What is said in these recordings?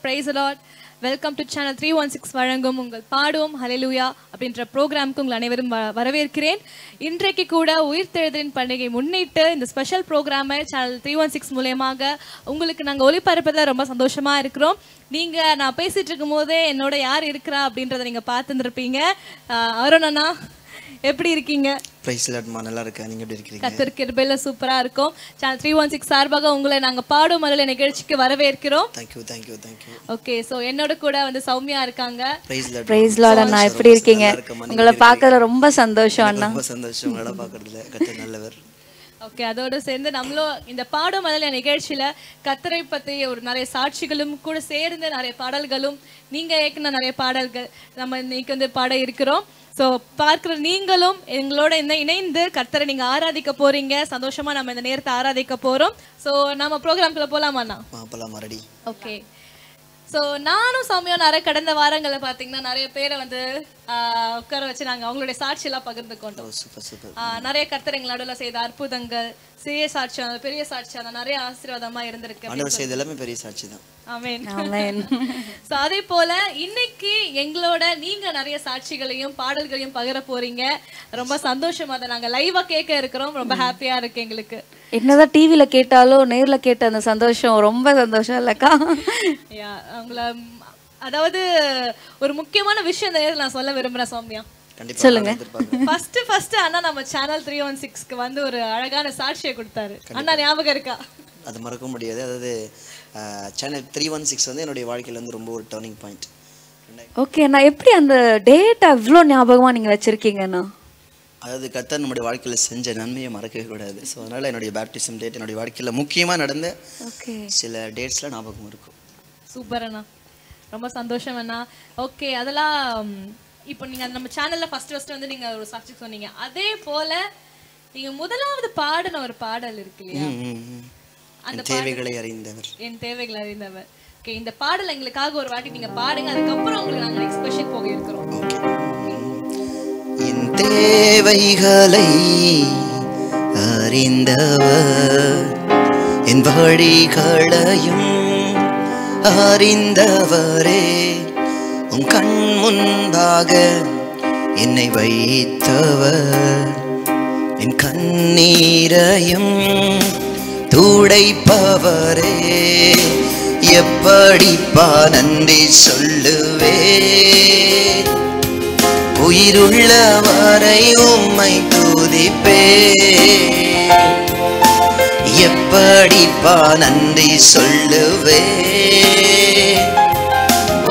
praise the Lord. Welcome to channel 316 வழங்கும் உங்கள் பாடுவோம் ஹல்லேலூயா அப்படின்ற ப்ரோக்ராமுக்கு உங்கள் அனைவரும் வரவேற்கிறேன். இன்றைக்கு கூட உயிர்த்தெழுதலின் பண்டிகை முன்னிட்டு இந்த ஸ்பெஷல் ப்ரோக்ராமை சேனல் 316 மூலமாக உங்களுக்கு நாங்கள் ஒளிபரப்பதில் ரொம்ப சந்தோஷமா இருக்கிறோம். நீங்கள் நான் பேசிட்டு இருக்கும் போதே என்னோட யார் இருக்கிறா அப்படின்றத நீங்கள் பார்த்துருப்பீங்க. அருண் அண்ணா எப்படி இருக்கீங்க? பிரைஸ் லார்ட்மா, நல்லா இருக்கேன். நீங்க எப்படி இருக்கீங்க? கர்த்தர் கிருபையில சூப்பரா இருக்கும். சேனல் 316 சார்பாக உங்களை நாங்க பாடும் மலர் நிகழ்ச்சிக்கு வரவேற்கிறோம். Thank you. ஓகே, சோ என்னோட கூட வந்து சௌமியா இருக்காங்க. பிரைஸ் லார்ட் அண்ணா, எப்படி இருக்கீங்க? உங்களை பார்க்கறதுல ரொம்ப சந்தோஷம் அண்ணா. ரொம்ப சந்தோஷம் உங்களை பார்க்கறதுல. கர்த்தர் நல்லவர். ஓகே, அதோட சேர்ந்து நம்மளும் இந்த பாடும் மலர் நிகழ்ச்சியில கர்த்தரை பத்தி ஒரு நிறைய சாட்சிகளும் கூட சேர்ந்து நிறைய பாடல்களும் நீங்க ஏற்கனவே நிறைய பாடல்கள் நம்ம இன்னைக்கு வந்து பாட இருக்கிறோம். ஸோ பார்க்குற நீங்களும் எங்களோட இணைந்து கர்த்தரை நீங்கள் ஆராதிக்க போறீங்க. சந்தோஷமா நம்ம இந்த நேரத்தை ஆராதிக்க போறோம். ஸோ நம்ம ப்ரோக்ராம்குள்ள போலாமாண்ணா? ரெடி. ஓகே, ஸோ நானும் சௌமியும் நிறைய கடந்த வாரங்களில் பார்த்தீங்கன்னா நிறைய பேரை வந்து உட்கார வச்சு நாங்கள் அவங்களுடைய சாட்சியெல்லாம் பகிர்ந்து கொண்டோம். நிறைய கர்த்தர் எங்கள் நடுவில் செய்த அற்புதங்கள், சிறிய சாட்சியான பெரிய சாட்சியான நிறைய ஆசீர்வாதமா இருந்திருக்கு. எல்லாமே பெரிய சாட்சி தான். ஆமென். சோ அதே போல இன்னைக்கு எங்களோட நீங்க நிறைய சாட்சிகளையும் பாடல்களையும் பகிர போறீங்க. ரொம்ப சந்தோஷமா அதை நாங்க லைவா கேட்க இருக்கிறோம். ரொம்ப ஹாப்பியா இருக்கு எங்களுக்கு. என்னதான் டிவில கேட்டாலும் நேர்ல கேட்ட அந்த சந்தோஷம் ரொம்ப சந்தோஷம் இல்லக்கா? உங்களை அதாவது ஒரு முக்கியமான விஷயம் இந்த நேரத்தில் நான் சொல்ல விரும்புறேன் சௌமியா. சொல்லுங்க. ஃபர்ஸ்ட் அண்ணா நம்ம சேனல் 316க்கு வந்து ஒரு அழகான சாட்சியை கொடுத்தாரு. அண்ணா ஞாபகம் இருக்கா? அது மறக்க முடியாது. அதாவது சேனல் 316 வந்து என்னுடைய வாழ்க்கையில வந்து ரொம்ப ஒரு டர்னிங் பாயிண்ட். ஓகே, நான் எப்படி அந்த டேட்டா இவ்வளோ ஞாபகமா நீங்க வச்சிருக்கீங்கண்ணா? அதாவது கர்த்தர் நம்முடைய வாழ்க்கையில செஞ்ச நன்மையை மறக்கவே கூடாது. ஸோ அதனால என்னுடைய பேப்டிசம் டேட் என்னுடைய வாழ்க்கையில முக்கியமா நடந்த சில டேட்ஸ்ல ஞாபகம் இருக்கும். சூப்பர் அண்ணா, ரொம்ப சந்தோஷம் அண்ணா. ஓகே, அதெல்லாம் இப்போ நீங்க நம்ம சேனல்ல ஃபர்ஸ்ட் வந்து நீங்க ஒரு சாட்சி சொன்னீங்க. அதே போல நீங்க முதலாவது பாடின ஒரு பாடல் இருக்கு இல்லையா? அந்த தேவைகளை அறிந்தவர். என் தேவைகளை அறிந்தவர். ஓகே, இந்த பாடல் எங்களுக்காக ஒரு வாட்டி நீங்க பாடுங்க. அதுக்கப்புறம் உங்களுக்கு நாங்க எக்ஸ்பிரஷன் போக இருக்கிறோம். என் தேவைகளை அறிந்தவர், என் வழிகளையும் அறிந்தவரே, உன் கண் முன்பாக என்னை வைத்தவர், என் கண்ணீரையும் துடைப்பவரே, எப்படிப்பா நன்றி சொல்லுவே, உயிருள்ளவரை உம்மை துதிப்பே, எப்படிப்பா நன்றி சொல்லுவே,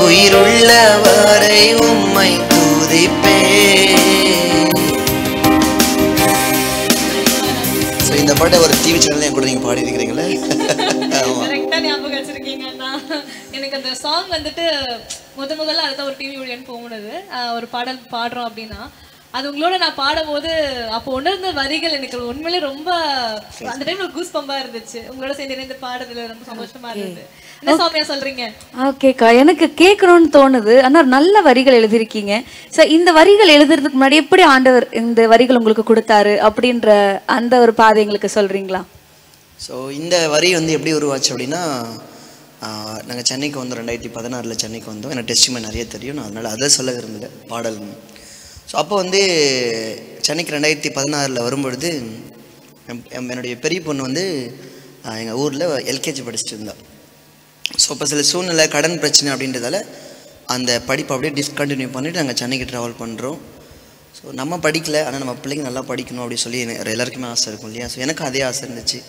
உயிருள்ளவரை உம்மை துதிப்பே. இந்த பாட்டை ஒரு டிவி சேனல்ல கூட நீங்க பாடி இருக்கிறீங்களே. கரெக்ட்டா ஞாபகம் வச்சிருக்கீங்க அண்ணா. எனக்கு அந்த சாங் வந்துட்டு முதல்ல அடுத்த ஒரு டிவி ஊழியன் போனது ஒரு பாடல் பாடுறோம் அப்படின்னா அது உங்களோட நான் பாடும்போது அப்போ உணர்ந்த வரிகள் எனக்கு உண்மையிலே ரொம்ப அந்த டைம்ல கூஸ் பம்பா இருந்துச்சு. உங்களோட சேர்ந்து இணைந்து பாடுறதுல ரொம்ப சந்தோஷமா இருந்தது. என்ன சௌமியா சொல்றீங்க? ஓகேக்கா, எனக்கு கேட்கணும்னு தோணுது. ஆனா நல்ல வரிகள் எழுதிருக்கீங்க. சார், இந்த வரிகள் எழுதுறதுக்கு முன்னாடி எப்படி ஆண்டவர் இந்த வரிகள் உங்களுக்கு கொடுத்தாரு அப்படின்ற அந்த ஒரு பாதை எங்களுக்கு சொல்றீங்களா? ஸோ இந்த வரி வந்து எப்படி உருவாச்சு அப்படின்னா, நாங்கள் சென்னைக்கு வந்தோம். 2016 சென்னைக்கு வந்தோம். எனக்கு டெஸ்டிமனி நிறைய தெரியும். நான் அதனால் அதை சொல்ல விரும்பல பாடல். ஸோ அப்போ வந்து சென்னைக்கு 2016 வரும்பொழுது என்னுடைய பெரிய பொண்ணு வந்து எங்கள் ஊரில் எல்கேஜி படிச்சுட்டு இருந்தா. ஸோ அப்போ சில சூழ்நிலை, கடன் பிரச்சனை அப்படின்றதால அந்த படிப்பை அப்படியே டிஸ்கண்டினியூ பண்ணிவிட்டு நாங்கள் சென்னைக்கு ட்ராவல் பண்ணுறோம். ஸோ நம்ம படிக்கலை, ஆனால் நம்ம பிள்ளைங்க நல்லா படிக்கணும் அப்படின்னு சொல்லி எல்லாருக்குமே ஆசை இருக்கும் இல்லையா? ஸோ எனக்கு அதே ஆசை இருந்துச்சு.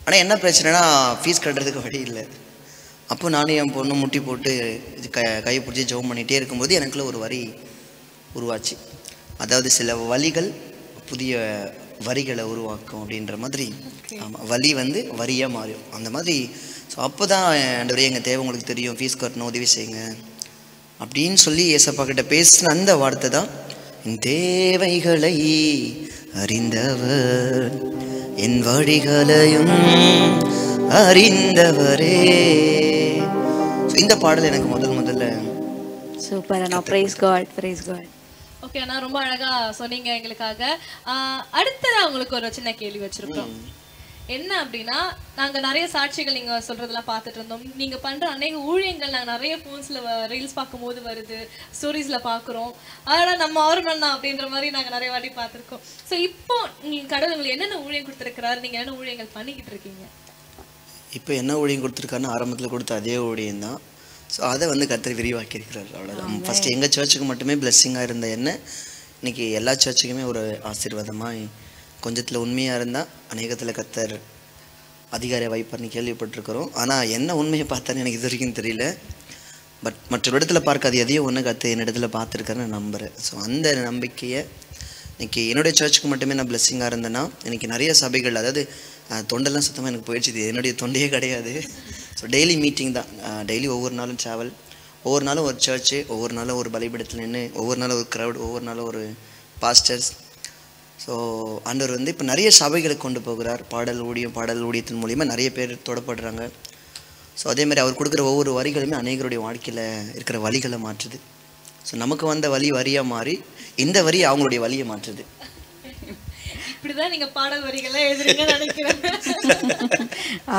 ஆனால் என்ன பிரச்சனைனா ஃபீஸ் கட்டுறதுக்கு வழி இல்லை. அப்போ நானும் என் பொண்ணு முட்டி போட்டு இது கையை பிடிச்சி ஜெபம் பண்ணிகிட்டே இருக்கும்போது எனக்குள்ள ஒரு வரி உருவாச்சு. அதாவது சில வழிகள் புதிய வரிகளை உருவாக்கும் அப்படின்ற மாதிரி. ஆமாம், வலி வந்து வரியாக மாறும் அந்த மாதிரி. ஸோ அப்போ தான் ஆண்டவரே எங்கள் தேவை உங்களுக்கு தெரியும், ஃபீஸ் கட்டணும், உதவி செய்யுங்க அப்படின்னு சொல்லி ஏசப்பா கிட்ட பேசின அந்த வார்த்தை தான், என் தேவைகளை அறிந்தவர், என் வழிகளையும் அறிந்தவரே. இந்த பாடல் எனக்கு முதல்ல சூப்பர் அண்ணா. Praise God, praise God. Okay அண்ணா, ரொம்ப அழகா சொன்னீங்க எங்களுக்காக. அடுத்ததா உங்களுக்கு ஒரு சின்ன கேள்வி வச்சிருக்கோம். என்ன அப்படின்னா நாங்க நிறைய சாட்சிகள் நீங்க சொல்றதெல்லாம் பார்த்துட்டு இருந்தோம். நீங்க பண்ற அநேக ஊழியங்கள் நாங்க நிறைய போன்ஸ்ல ரீல்ஸ் பார்க்கும்போது வருது, ஸ்டோரிஸ்ல பாக்குறோம். ஆனா நம்ம ஆர்வம் தான் அப்படின்ற மாதிரி நாங்க நிறைய வாட்டி பார்த்திருக்கோம். ஸோ இப்போ உங்களுக்கு கடவுள் உங்களுக்கு என்னென்ன ஊழியம் கொடுத்துருக்கிறாரு, நீங்க என்ன ஊழியங்கள் பண்ணிக்கிட்டு இருக்கீங்க? இப்போ என்ன ஊழியம் கொடுத்துருக்காருன்னு ஆரம்பத்தில் கொடுத்த அதே ஊழியம் தான். ஸோ அதை வந்து கர்த்தர் விரிவாக்கி இருக்கிறார், அவ்வளோதான். ஃபஸ்ட்டு எங்கள் சர்ச்சுக்கு மட்டுமே பிளெஸ்ஸிங்காக இருந்த என்ன இன்னைக்கு எல்லா சர்ச்சுக்குமே ஒரு ஆசீர்வாதமாக, கொஞ்சத்தில் உண்மையாக இருந்தால் அநேகத்தில் கர்த்தர் அதிகாரியை வைப்பார்னு கேள்விப்பட்டிருக்கிறோம். ஆனால் என்ன உண்மையை பார்த்தான்னு எனக்கு இது வரைக்கும் தெரியல. பட் மற்ற இடத்துல பார்க்காது எதையோ ஒன்று கற்று என்னிடத்துல பார்த்துருக்காருன்னு நான் நம்புகிறேன். ஸோ அந்த நம்பிக்கையை இன்றைக்கி என்னுடைய சர்ச்சுக்கு மட்டுமே நான் பிளெஸ்ஸிங்காக இருந்தேன்னா இன்றைக்கி நிறைய சபைகள், அதாவது தொண்டெல்லாம் சுத்தமாக எனக்கு போயிடுச்சு, இது என்னுடைய தொண்டையே கிடையாது. ஸோ டெய்லி மீட்டிங் தான், டெய்லி ஒவ்வொரு நாளும் ட்ராவல், ஒவ்வொரு நாளும் ஒரு சர்ச்சு, ஒவ்வொரு நாளும் ஒரு பலிபீடத்தில் நின்று, ஒவ்வொரு நாளும் ஒரு க்ரௌட், ஒவ்வொரு நாளும் ஒரு பாஸ்டர்ஸ். ஸோ ஆண்டவர் வந்து இப்போ நிறைய சபைகளுக்கு கொண்டு போகிறார். பாடல் ஊழியத்தின் மூலிமா நிறைய பேர் தொடப்படுறாங்க. ஸோ அதேமாதிரி அவர் கொடுக்குற ஒவ்வொரு வரிகளுமே அநேகருடைய வாழ்க்கையில் இருக்கிற வழிகளை மாற்றுது. ஸோ நமக்கு வந்த வழி வரியாக மாறி இந்த வரி அவங்களுடைய வழியை மாற்றுது. இப்படிதான் நீங்க பாடல் வரிகளை எழுதுறீங்கன்னு நினைக்கிறேன்.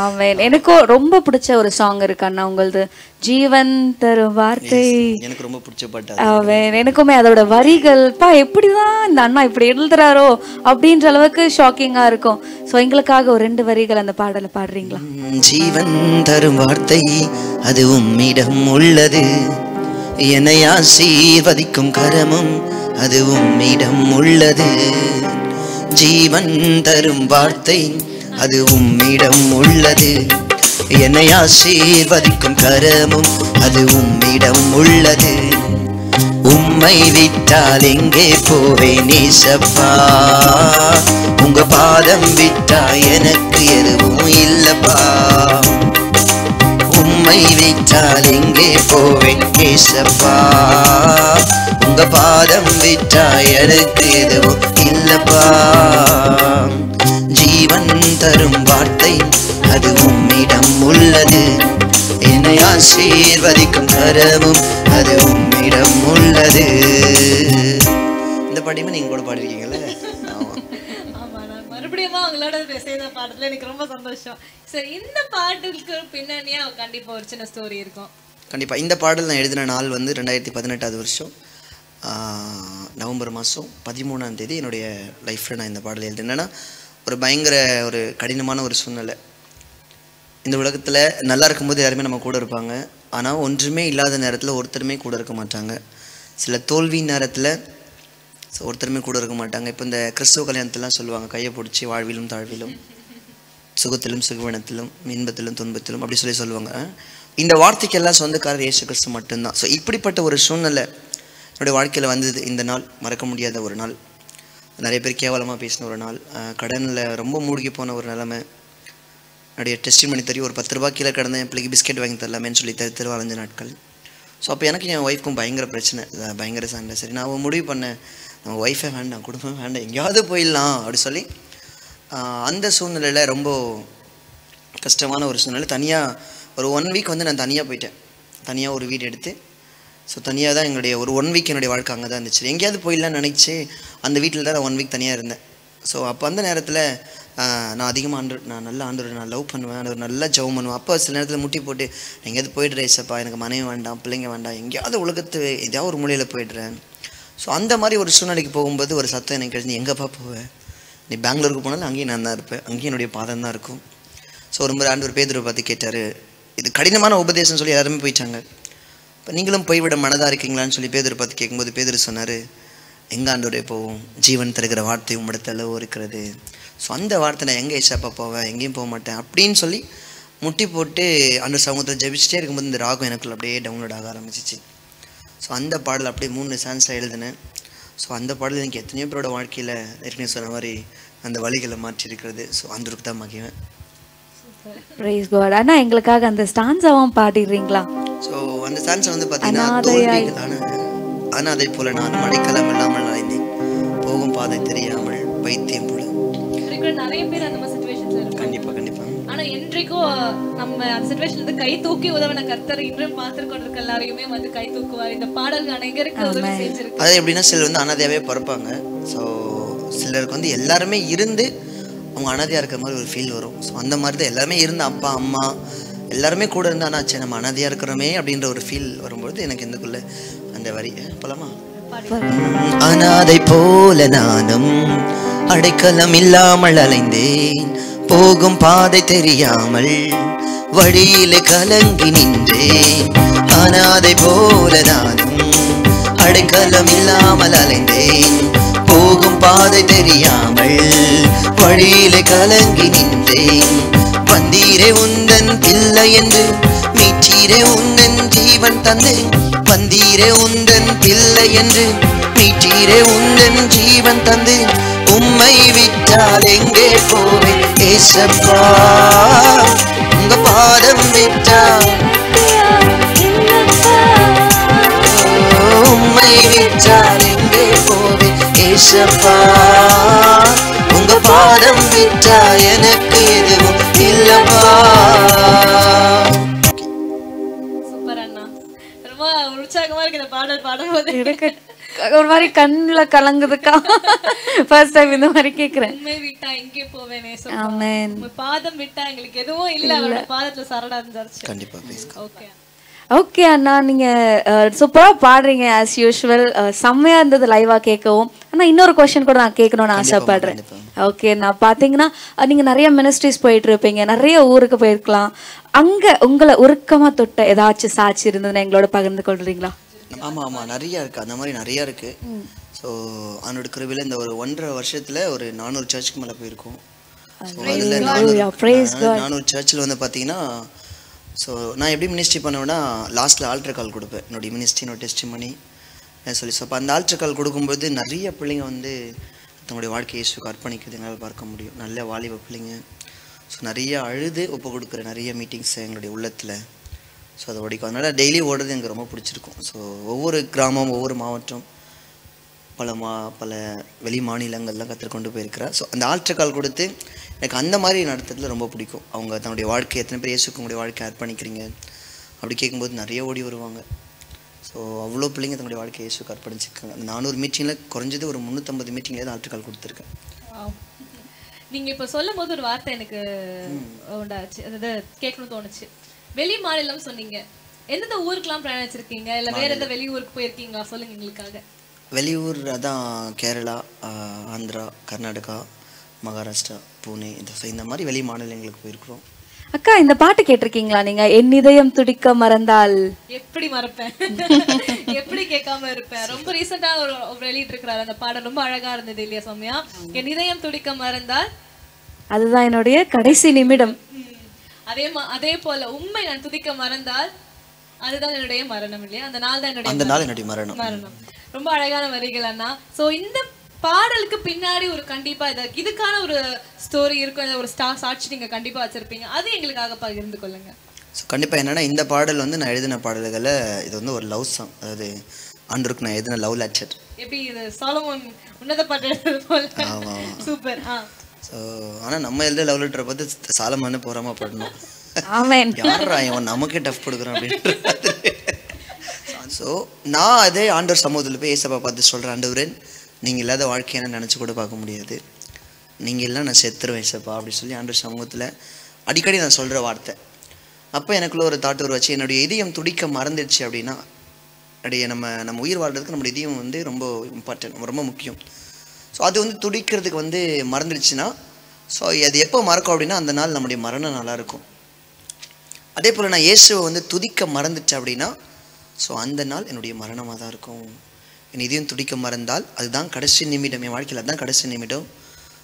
ஆமென். எனக்கும் ரொம்ப பிடிச்ச ஒரு சாங் இருக்கு அண்ணா உங்களது, ஜீவன் தரும் வார்த்தை. எனக்கு ரொம்ப பிடிச்ச பாட்டு. ஆமென். எனக்குமே அதோட வரிகள் எப்படிதான் இந்த அண்ணா இப்படி எழுதுறாரோ அப்படின்ற அளவுக்கு ஷாக்கிங்கா இருக்கும். ஸோ எங்களுக்காக ஒரு 2 வரிகள் அந்த பாடலை பாடுறீங்களா? ஜீவன் தரும் வார்த்தை அது உம்மிடம் உள்ளது, என்னை ஆசீர்வதிக்கும் கரமும் அது உம்மிடம் உள்ளது. ஜீவன் தரும் வார்த்தை அது உம்மிடம் உள்ளது, என்னை ஆசீர்வதிக்கும் கரமும் அது உம்மிடம் உள்ளது. உம்மை விட்டால் எங்கே போவேன் ஏசப்பா, உங்க பாதம் விட்டா எனக்கு எதுவும் இல்லப்பா. உம்மை விட்டால் எங்கே போவேன் ஏசப்பா, உங்க பாதம் விட்டா எனக்கு எதுவும் இல்லப்பா. ஜீவன் தரும் வார்த்தை அது உம்மிடம் உள்ளது, என்னை ஆசீர்வதிக்கும் கரமும் அது உம்மிடம் உள்ளது. இந்த பாட்டியுமே நீங்க கூட பாடிருக்கீங்கல்ல? ஆமா, நான் மறுபடியும் அவங்களோட செய்த பாடத்துல எனக்கு ரொம்ப சந்தோஷம். சரி, இந்த பாட்டுக்கு பின்னணியா கண்டிப்பா ஒரு சின்ன ஸ்டோரி இருக்கும். கண்டிப்பா. இந்த பாடல் நான் எழுதின நாள் வந்து 2018 வருஷம் நவம்பர் மாதம் 13ஆம் தேதி என்னுடைய லைஃப்பில் நான் இந்த பாடல் எழுதினேன்னா, ஒரு பயங்கர ஒரு கடினமான ஒரு சூழ்நிலை. இந்த உலகத்தில் நல்லா இருக்கும்போது யாருமே நம்ம கூட இருப்பாங்க, ஆனால் ஒன்றுமே இல்லாத நேரத்தில் ஒருத்தருமே கூட இருக்க மாட்டாங்க. சில தோல்வி நேரத்தில் ஒருத்தருமே கூட இருக்க மாட்டாங்க. இப்போ இந்த கிறிஸ்துவ கல்யாணத்திலாம் சொல்லுவாங்க, கையை பிடிச்சி வாழ்விலும் தாழ்விலும், சுகத்திலும் சுகவனத்திலும், இன்பத்திலும் துன்பத்திலும், அப்படி சொல்லுவாங்க. இந்த வார்த்தைக்கெல்லாம் சொந்தக்காரர் இயேசு கிறிஸ்து மட்டும்தான். ஸோ இப்படிப்பட்ட ஒரு சூழ்நிலை என்னுடைய வாழ்க்கையில் வந்தது. இந்த நாள் மறக்க முடியாத ஒரு நாள். நிறைய பேர் கேவலமாக பேசின ஒரு நாள், கடனில் ரொம்ப மூழ்கி போன ஒரு நிலைமை. என்னுடைய டெஸ்டிமனி தெரியும், ஒரு 10 ரூபா கீழே கிடந்த என் பிள்ளைக்கு பிஸ்கெட் வாங்கி தரலாமேன்னு சொல்லி தெருவாலஞ்ச நாட்கள். ஸோ அப்போ எனக்கு என் ஒய்ஃப்க்கும் பயங்கர பிரச்சனை, பயங்கர சண்டை. சரி, நான் முடிவு பண்ணேன், நம்ம ஒய்ஃபே வேண்டாம், குடும்பம் வேண்டாம், எங்கேயாவது போயிடலாம் அப்படி சொல்லி. அந்த சூழ்நிலையில் ரொம்ப கஷ்டமான ஒரு சூழ்நிலை. தனியாக ஒரு 1 வீக் வந்து நான் தனியாக போயிட்டேன், தனியாக ஒரு வீடு எடுத்து. ஸோ தனியாக தான் எங்களுடைய ஒரு 1 வீக் என்னுடைய வாழ்க்கை அங்கே தான் இருந்துச்சு. எங்கேயாவது போயிடலான்னு நினச்சி அந்த வீட்டில் தான் நான் 1 வீக் தனியாக இருந்தேன். ஸோ அப்போ அந்த நேரத்தில் நான் அதிகமாக நான் நல்லா ஆண்டவரை நான் லவ் பண்ணுவேன், ஆண்டவர் நல்லா ஜெபம் பண்ணுவேன். அப்போ சில நேரத்தில் முட்டி போட்டு எங்கேயாவது போய்ட்றேன் ஏசப்பா, எனக்கு மனைவி வேண்டாம், பிள்ளைங்க வேண்டாம், எங்கேயாவது உலகத்து ஏதாவது ஒரு மூலையில் போய்ட்றேன். ஸோ அந்த மாதிரி ஒரு சூழ்நிலைக்கு போகும்போது ஒரு சத்தம் எனக்கு கிடைச்சி, எங்கேப்பா போவேன், நீ பெங்களூருக்கு போனாலும் அங்கேயும் நான் தான் இருப்பேன், அங்கேயும் என்னுடைய பாதம் தான் இருக்கும். ஸோ ஒரு முறை ஆண்டவர் பேதுருவை பார்த்து கேட்டார், இது கடினமான உபதேசம் சொல்லி எல்லாருமே போயிட்டாங்க, இப்போ நீங்களும் போய்விட மனதாக இருக்கீங்களான்னு சொல்லி பேதுரு பார்த்து கேட்கும்போது பேதுரு சொன்னார், எங்கே ஆண்டவரே போவோம், ஜீவன் தருகிற வார்த்தை உம்மிடத்தில் இருக்கிறது. ஸோ அந்த வார்த்தை நான் எங்கே ஏசப்பா போவேன், எங்கேயும் போக மாட்டேன் அப்படின்னு சொல்லி முட்டி போட்டு அந்த சமூகத்தில் ஜெபிச்சிட்டே இருக்கும்போது இந்த ராகம் எனக்குள்ள அப்படியே டவுன்லோட் ஆக ஆரம்பிச்சிச்சு. ஸோ அந்த பாடல் அப்படியே 3 சான்ஸாக எழுதினேன். ஸோ அந்த பாடல் எனக்கு எத்தனையோ பேரோட வாழ்க்கையில் ஏற்கனவே சொன்ன மாதிரி அந்த வழிகளை மாற்றி இருக்கிறது. ஸோ ஆண்டவருக்கு தான் மகிமை. Praise God. அண்ணா எங்களுக்காக அந்த ஸ்டான்ஸாவும் பாடிடுறீங்களா? ஸோ அந்த ஸ்டான்ஸை வந்து பார்த்தீங்கன்னா, அனாதை போல நான் மழைக்காலம் இல்லாமல் நனைந்தேன், போகும் பாதை தெரியாமல் பைத்தியம் போல. நிறைய பேர் அந்த மாதிரி சிச்சுவேஷன்ஸ்ல இருக்காங்க. கண்டிப்பா கண்டிப்பா. ஆனா என்றைக்கும் நம்ம அந்த சிச்சுவேஷன்ல இருந்து கை தூக்கி உதவின கர்த்தர் இன்றும் பார்த்து கொண்டிருக்க எல்லாரையுமே வந்து கை தூக்குவார். இந்த பாடல்கள் அனைவருக்கு உதவி செஞ்சிருக்கு. அது எப்படின்னா, சிலர் வந்து அனாதையாவே பிறப்பாங்க. ஸோ சிலருக்கு வந்து எல்லாருமே இருந்து அவங்க அனாதையாக இருக்கிற மாதிரி ஒரு ஃபீல் வரும். ஸோ அந்த மாதிரி தான் எல்லாருமே இருந்த அப்பா அம்மா எல்லாருமே கூட இருந்தால் ஆனாச்சு நம்ம அனாதையாக இருக்கிறோமே அப்படின்ற ஒரு ஃபீல் வரும்பொழுது எனக்கு இதுக்குள்ள அந்த வரி போலாமா? அனாதை போல நானும் அடைக்கலம் இல்லாமல் அலைந்தேன், போகும் பாதை தெரியாமல் வழியிலே கலங்கி நின்றேன். அனாதை போல நானும் அடைக்கலம் இல்லாமல் அலைந்தேன், போகும் பாதை தெரியாமல் வழியிலே கலங்கி நின்றேன். வந்தீரே உந்தன் பிள்ளை என்று மீட்டீரே உந்தன் ஜீவன் தந்து, வந்தீரே உந்தன் பிள்ளை என்று மீட்டீரே உந்தன் ஜீவன் தந்து, உம்மை விட்டால் எங்கே போவேன் ஏசப்பா, உங்க பாதம் விட்டால் உம்மை விட்டால் எங்கே போவேன் ஏசப்பா, உங்க பாதம் விட்டா எனக்கு எதுவும் இல்லப்பா. சூப்பர் அண்ணா, ரொம்ப உற்சாகமா இருக்கு இந்த பாடல் பாடும்போது. எனக்கு ஒரு மாதிரி கண்ணுல கலங்குதுக்கா. ஃபர்ஸ்ட் டைம் இந்த மாதிரி கேக்குறேன். உண்மை விட்டா எங்கே போவேனே ஆமென். உங்க பாதம் விட்டா எங்களுக்கு எதுவும் இல்ல, அவரோட பாதத்துல சரணா இருந்தாச்சு. கண்டிப்பா பேசுங்க. ஓகே ஓகே அண்ணா, நீங்க சூப்பரா பாடுறீங்க ஆஸ் யூஷுவல். செம்மையா இருந்தது லைவா கேட்கவும். ஆனா இன்னொரு கொஸ்டின் கூட நான் கேட்கணும்னு ஆசைப்படுறேன். ஓகே, நான் பாத்தீங்கன்னா நீங்க நிறைய மினிஸ்ட்ரிஸ் போயிட்டு இருப்பீங்க, நிறைய ஊருக்கு போயிருக்கலாம். அங்க உங்களை உருக்கமா தொட்ட ஏதாச்சும் சாட்சி இருந்ததுன்னா எங்களோட பகிர்ந்து கொள்றீங்களா? ஆமா ஆமா நிறைய இருக்கு, அந்த மாதிரி நிறைய இருக்கு. ஸோ அவனோட கிருபையில இந்த ஒரு 1.5 வருஷத்துல ஒரு 400 சர்ச்சுக்கு மேல போயிருக்கோம். ஸோ அதுல 400 சர்ச்சில் வந்து பாத்தீங்கன்னா, ஸோ நான் எப்படி மினிஸ்ட்ரி பண்ணுவேன்னா லாஸ்ட்டில் ஆல்ட்ரு கால் கொடுப்பேன், என்னுடைய மினிஸ்ட்ரினோட டெஸ்டிமனி சொல்லி. ஸோ அப்போ அந்த ஆல்ட்ரு கால் கொடுக்கும்போது நிறைய பிள்ளைங்க வந்து தங்களுடைய வாழ்க்கையை இயேசுக்கு அர்ப்பணிக்கிறது எங்களால் பார்க்க முடியும். நல்ல வாலிப பிள்ளைங்க. ஸோ நிறைய அழுது ஒப்பு கொடுக்குற நிறைய மீட்டிங்ஸ் எங்களுடைய உள்ளத்தில். ஸோ அதை ஓடிக்கும். அதனால் டெய்லி ஓடுறது எனக்கு ரொம்ப பிடிச்சிருக்கும். ஸோ ஒவ்வொரு கிராமம் ஒவ்வொரு மாவட்டம் பல வெளி மாநிலங்கள்லாம் கற்றுக்கொண்டு போயிருக்கிறேன். ஸோ அந்த ஆல்ட்ரு கால் கொடுத்து எனக்கு அந்த மாதிரி நடத்துறதுல ரொம்ப பிடிக்கும். அவங்க தன்னுடைய வாழ்க்கை எத்தனை பேர் இயேசுக்கு உங்களுடைய வாழ்க்கையை அர்ப்பணிக்கிறீங்க அப்படி கேட்கும்போது நிறைய ஓடி வருவாங்க. ஸோ அவ்வளோ பிள்ளைங்க தன்னுடைய வாழ்க்கையை இயேசுக்கு அர்ப்பணிச்சிருக்காங்க. அந்த 400 மீட்டிங்கில் குறைஞ்சது ஒரு 350 மீட்டிங்லேயே ஆல்ட்ரு கால் கொடுத்துருக்கேன். நீங்க இப்ப சொல்லும் போது ஒரு வார்த்தை எனக்கு உண்டாச்சு, அதாவது கேட்கணும்னு தோணுச்சு. வெளி மாநிலம் சொன்னீங்க, எந்தெந்த ஊருக்குலாம் பிரயாணிச்சிருக்கீங்க, இல்ல வேற எந்த வெளி ஊருக்கு போயிருக்கீங்களா? சொல்லுங்க எங்களுக்காக. வெளியூர் அதான் கேரளா, ஆந்திரா, கர்நாடகா, மகாராஷ்டிரா, புனே, இந்த மாதிரி வெளி மாநிலங்களுக்கு போயிருக்கிறோம். அக்கா, இந்த பாட்டு கேட்டிருக்கீங்களா நீங்க? என் இதயம் துடிக்க மறந்தால் எப்படி மறப்பேன், எப்படி கேட்காம இருப்பேன். ரொம்ப ரீசெண்டா ஒரு வெளியிட்டு இருக்கிறாரு அந்த பாடல், ரொம்ப அழகா இருந்தது இல்லையா சௌமியா? என் இதயம் துடிக்க மறந்தால் அதுதான் என்னுடைய கடைசி நிமிடம். அதே போல உண்மை நான் துதிக்க மறந்தால் அதுதான் என்னுடைய மரணம் இல்லையா? அந்த நாள் தான் என்னுடைய மரணம். ரொம்ப அழகான வரிகள் அண்ணா. சோ இந்த பாடலுக்கு பின்னாடி ஒரு கண்டிப்பா இதுக்கான ஒரு ஸ்டோரி இருக்கும், ஒரு சாட்சி நீங்க கண்டிப்பா வச்சிருப்பீங்க, அது எங்களுக்காக பகிர்ந்து கொள்ளுங்க. ஸோ கண்டிப்பாக என்னென்னா, இந்த பாடல் வந்து நான் எழுதின பாடல்களை இது வந்து ஒரு லவ் சாங், அதாவது ஆண்டருக்கு நான் எழுதின லவ் லெட்டர். எப்படி இது சாலமோன் உன்னத பாட்டு எழுதுறது போல? சூப்பர். ஸோ ஆனால் நம்ம எழுத லவ் லெட்டரை பார்த்து சாலமோன்னு போறாம படணும். ஆமென். யாரா இவன் நமக்கே டஃப் கொடுக்குறான் அப்படின்ற. ஸோ நான் அதே ஆண்டவர் சமூகத்தில் போய் ஏசப்பா பார்த்து சொல்கிறேன், ஆண்டவரே நீங்கள் இல்லாத வாழ்க்கையை என்ன நினச்சி கூட பார்க்க முடியாது, நீங்கள் இல்லை நான் செத்துருவேன் ஏசப்பா அப்படி சொல்லி ஆண்டவர் சமூகத்தில் அடிக்கடி நான் சொல்கிற வார்த்தை. அப்போ எனக்குள்ள ஒரு தாட் வச்சு, என்னுடைய இதயம் துடிக்க மறந்துடுச்சு அப்படின்னா, அப்படியே நம்ம உயிர் வாழ்றதுக்கு நம்மளுடைய இதயம் வந்து ரொம்ப இம்பார்ட்டன்ட், ரொம்ப முக்கியம். ஸோ அது வந்து துடிக்கிறதுக்கு வந்து மறந்துடுச்சுன்னா, ஸோ அது எப்போ மறக்கும் அப்படின்னா அந்த நாள் நம்முடைய மரணம் நல்லா இருக்கும். அதே போல் நான் இயேசுவை வந்து துதிக்க மறந்துட்டேன் அப்படின்னா, ஸோ அந்த நாள் என்னுடைய மரணமாக தான் இருக்கும். என் இதயம் துடிக்க மறந்தால் அதுதான் கடைசி நிமிடம், என் வாழ்க்கையில் அதுதான் கடைசி நிமிடம்.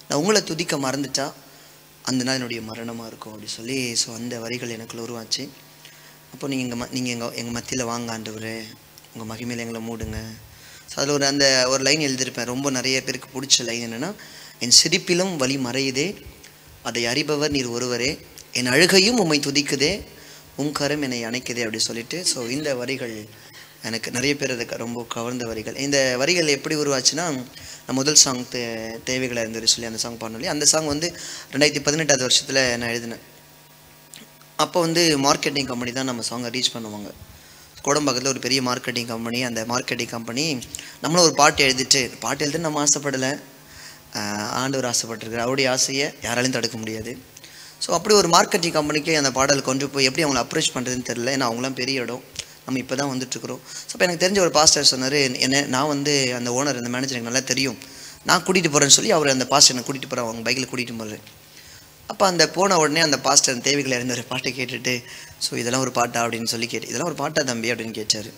நான் உங்களை துதிக்க மறந்துட்டா அந்த நாள் என்னுடைய மரணமாக இருக்கும் அப்படி சொல்லி, ஸோ அந்த வரிகள் எனக்குள்ள உருவாச்சு. அப்போ நீங்கள் எங்கள் மத்தியில் வாங்க ஆண்டவரே, உங்கள் மகிமையில் எங்களை மூடுங்க. ஸோ அதில் அந்த ஒரு லைன் எழுதியிருப்பேன், ரொம்ப நிறைய பேருக்கு பிடிச்ச லைன் என்னென்னா, என் சிரிப்பிலும் வலி மறையுதே, அதை அறிபவர் நீர் ஒருவரே, என் அழுகையும் உம்மை துதிக்குதே, உங்கரம் என்னை அணைக்குதே அப்படி சொல்லிட்டு. ஸோ இந்த வரிகள் எனக்கு நிறைய பேர் அதுக்கு ரொம்ப கவர்ந்த வரிகள். இந்த வரிகள் எப்படி உருவாச்சுன்னா, நான் முதல் சாங் தேவைகளாக இருந்தது சொல்லி அந்த சாங் பாடணும் இல்லையா, அந்த சாங் வந்து 2018 வருஷத்தில் நான் எழுதினேன். அப்போ வந்து மார்க்கெட்டிங் கம்பெனி தான் நம்ம சாங்கை ரீச் பண்ணுவாங்க. கோடம்பாக்கத்தில் ஒரு பெரிய மார்க்கெட்டிங் கம்பெனி. அந்த மார்க்கெட்டிங் கம்பெனி நம்மளும் ஒரு பாட்டு எழுதிட்டு நம்ம ஆசைப்படலை, ஆண்டவர் ஆசைப்பட்டிருக்காரு. அவருடைய ஆசையை யாராலையும் தடுக்க முடியாது. ஸோ அப்படி ஒரு மார்க்கெட்டிங் கம்பெனிக்கு அந்த பாடல் கொண்டு போய் எப்படி அவங்களை அப்ரோச் பண்ணுறதுன்னு தெரில. ஏன்னா அவங்களாம் பெரிய இடம், நம்ம இப்போ தான் வந்துட்டுருக்குறோம். ஸோ இப்போ எனக்கு தெரிஞ்ச ஒரு பாஸ்டர் சொன்னார், என்ன நான் வந்து அந்த ஓனர் அந்த மேனேஜர் எனக்கு நல்லா தெரியும், நான் கூட்டிகிட்டு போகிறேன்னு சொல்லி அவர் அந்த பாஸ்டர் என்னை கூட்டிகிட்டு போகிறேன், அவங்க பைக்கில் கூட்டிகிட்டு போகிறேன். அப்போ அந்த போன உடனே அந்த பாஸ்டர் தேவைகளை இருந்த ஒரு பாட்டை கேட்டுட்டு, ஸோ இதெல்லாம் ஒரு பாட்டா அப்படின்னு சொல்லி கேட்டு, இதெல்லாம் ஒரு பாட்டா தம்பி அப்படின்னு கேட்டார்.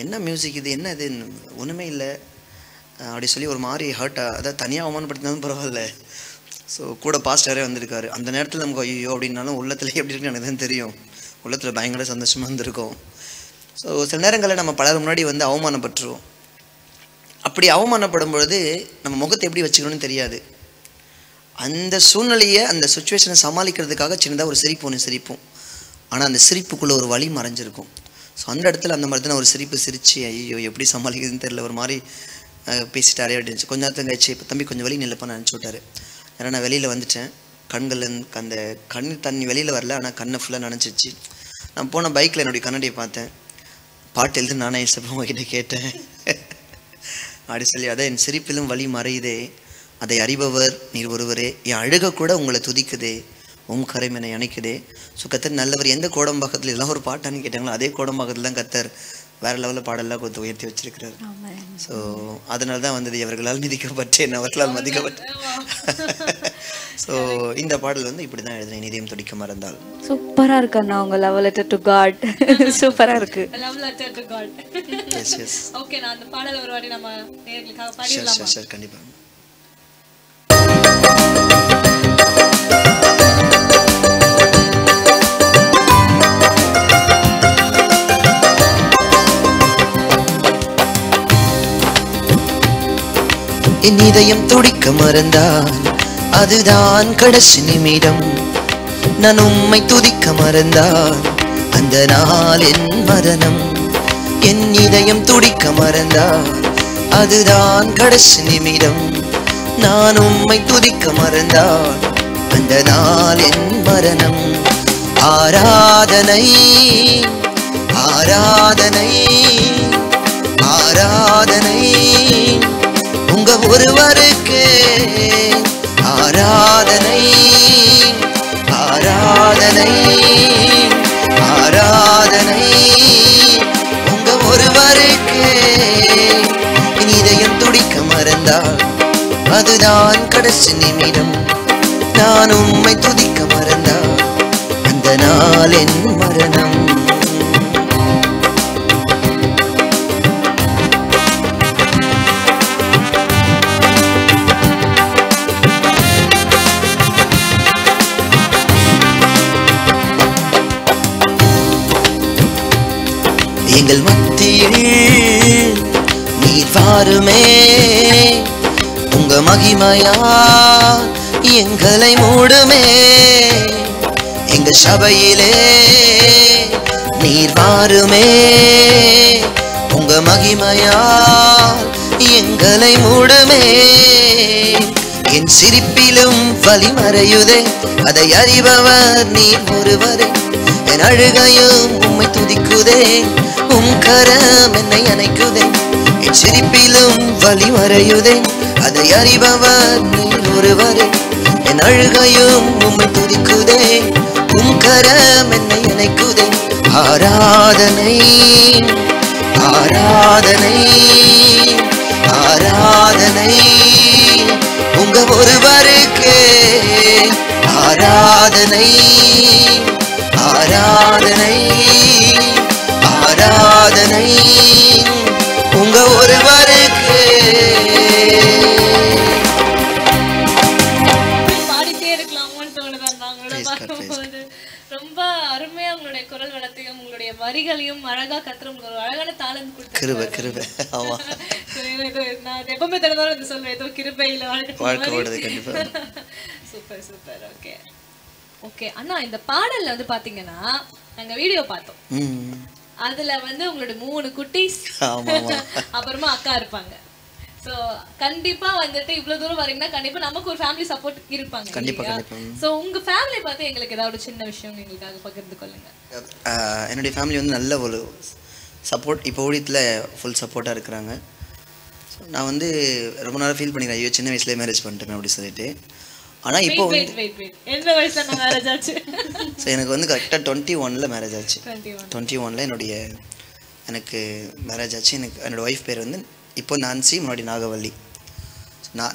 என்ன மியூசிக் இது, என்ன இது, ஒன்றுமே இல்லை அப்படி சொல்லி ஒரு மாதிரி ஹர்ட்டாக, அதாவது தனியாக அவமானப்படுத்தினாலும் பரவாயில்ல. ஸோ கூட பாஸ்டரே வந்திருக்காரு. அந்த நேரத்தில் நமக்கு ஐயோ அப்படின்னாலும் உள்ளத்தில் எப்படி இருக்குன்னு எனக்கு தான் தெரியும், உள்ளத்தில் பயங்கர சந்தோஷமாக இருந்திருக்கும். ஸோ சில நேரங்களில் நம்ம பலர் முன்னாடி வந்து அவமானப்பட்டுருவோம். அப்படி அவமானப்படும் பொழுது நம்ம முகத்தை எப்படி வச்சுக்கணும்னு தெரியாது. அந்த சூழ்நிலையை அந்த சுச்சுவேஷனை சமாளிக்கிறதுக்காக சின்னதாக ஒரு சிரிப்பு ஒன்று சிரிப்போம். ஆனால் அந்த சிரிப்புக்குள்ளே ஒரு வலி மறைஞ்சிருக்கும். ஸோ அந்த இடத்துல அந்த மாதிரி தான் ஒரு சிரிப்பு சிரித்து ஐயோ எப்படி சமாளிக்கிறதுன்னு தெரியல, ஒரு மாதிரி பேசிட்டாரே அப்படின்னு கொஞ்ச நேரத்துக்கு கழிச்சு இப்போ தம்பி கொஞ்சம் வெளியே நில்லப்பா நினச்சி விட்டாரு. ஏன்னா நான் வெளியில் வந்துட்டேன், கண்கள் அந்த கண் தண்ணி வெளியில் வரல, ஆனால் கண்ணை ஃபுல்லாக நினச்சிச்சு. நான் போன பைக்கில் என்னுடைய கண்ணாடியை பார்த்தேன், பாட்டு எழுது நானே இசப்பா உங்ககிட்ட கேட்டேன் அப்படி சொல்லி, அதான் என் சிரிப்பிலும் வலி மறையுதே, அதை அறிபவர் நீர் ஒருவரே, என் அழுக கூட உங்களை துதிக்குதே, கரை என்னை அணைக்குதே. ஸோ கத்தர் நல்லவர். எந்த கோடம்பாக்கத்தில் இதெல்லாம் ஒரு பாட்டான்னு கேட்டாங்களோ அதே கோடம்பாக்கத்தில் தான் கத்தர் வேறு லெவலில் பாடலாம் கொஞ்சம் உயர்த்தி வச்சிருக்கிறார். ஸோ அதனால தான் வந்தது எவர்களால் மிதிக்கப்பட்டேன் அவர்களால் மதிக்கப்பட்டேன். ஸோ இந்த பாடல் வந்து இப்படி தான் எழுதுனேன், இதயம் துடிக்க மறந்தால். சூப்பரா இருக்கு அண்ணா உங்க லவ் லெட்டர் டு காட். சூப்பரா இருக்கு. Love letter to God. Yes yes. Okay, நான் அந்த பாடலை ஒரு வாட்டி நம்ம நேயர்களுக்காக பாடிடலாமா? ஷூர் கண்டிப்பாக. என் இதயம் துடிக்க மறந்தால் அதுதான் கடைசி நிமிடம், நான் உம்மை துதிக்க மறந்தால் அந்த நாள் என் மரணம். என் இதயம் துடிக்க மறந்தால் அதுதான் கடைசி நிமிடம், நான் உம்மை துதிக்க மறந்தால் அந்த நாள் என் மரணம். ஆராதனை ஆராதனை ஆராதனை உங்க ஒருவருக்கு, ஆராதனை ஆராதனை ஆராதனை உங்க ஒருவருக்கு. என் இதயம் துடிக்க மறந்தால் அதுதான் கடைசி நிமிடம், நான் உம்மை துதிக்க மறந்தால் அந்த நாள் என் மரணம். எங்கள் மத்தியில் நீர் வாருமே, உங்க மகிமையா எங்களை மூடுமே. எங்க சபையிலே நீர் வாருமே, உங்க மகிமையா எங்களை மூடுமே. என் சிரிப்பிலும் வலி மறையுதே, அதை அறிபவர் நீர் ஒருவரே. என் அழுகையும் உம்மை துதிக்குதே, கரம் என்னை அணைக்குதே. என் சிரிப்பிலும் வலி மறையுதே, அதை அறிபவர் நீர் ஒருவரே. என் அழுகையும் உம்மை துதிக்குதே, கரம் என்னை அணைக்குதே. ஆராதனை ஆராதனை ஆராதனை உங்க ஒருவருக்கு, ஆராதனை ஆராதனை ஆராதனை உங்க ஒருவருக்கு. பாடிட்டே இருக்கலாமோன்னு தோணுது. ரொம்ப அருமையா உங்களுடைய குரல் வளத்தையும் உங்களுடைய வரிகளையும் அழகா கத்துற உங்களுக்கு ஒரு அழகான தாளந்து கொடுத்து. ஆமா, நான் எப்பவுமே தினந்தோறும் இது சொல்லுவேன், ஏதோ கிருபையில வாழ்க்கை. Super super. ஓகே ஓகே அண்ணா, இந்த பாடல்ல வந்து பாத்தீங்கன்னா நாங்க வீடியோ பார்த்தோம், அதுல வந்து உங்களோட 3 குட்டீஸ் அப்புறமா அக்கா இருப்பாங்க. சோ கண்டிப்பா வந்துட்டு இவ்வளவு தூரம் வரீங்கன்னா கண்டிப்பா நமக்கு ஒரு ஃபேமிலி சப்போர்ட் இருப்பாங்க. கண்டிப்பா. சோ உங்க ஃபேமிலி பார்த்து எங்களுக்கு ஏதாவது சின்ன விஷயம் எங்களுக்காக பகிர்ந்து கொள்ளுங்க. என்னுடைய ஃபேமிலி வந்து நல்ல ஒரு சப்போர்ட், இப்போ ஊழியத்தில் ஃபுல் சப்போர்ட்டாக இருக்கிறாங்க. ஸோ நான் வந்து ரொம்ப நாளாக ஃபீல் பண்ணிக்கிறேன், ஐயோ சின்ன வயசுலேயே மேரேஜ் பண்ணிட்டேன் அப்படி சொல்லிட்டு. ஆனால் இப்போ எந்த வயசுல நான் மேரேஜ் ஆச்சு? ஸோ எனக்கு வந்து கரெக்டாக 21 மேரேஜ் ஆச்சு. 21 எனக்கு மேரேஜ் ஆச்சு. என்னோடய ஒய்ஃப் பேர் வந்து இப்போ நான்சி, முன்னாடி நாகவல்லி.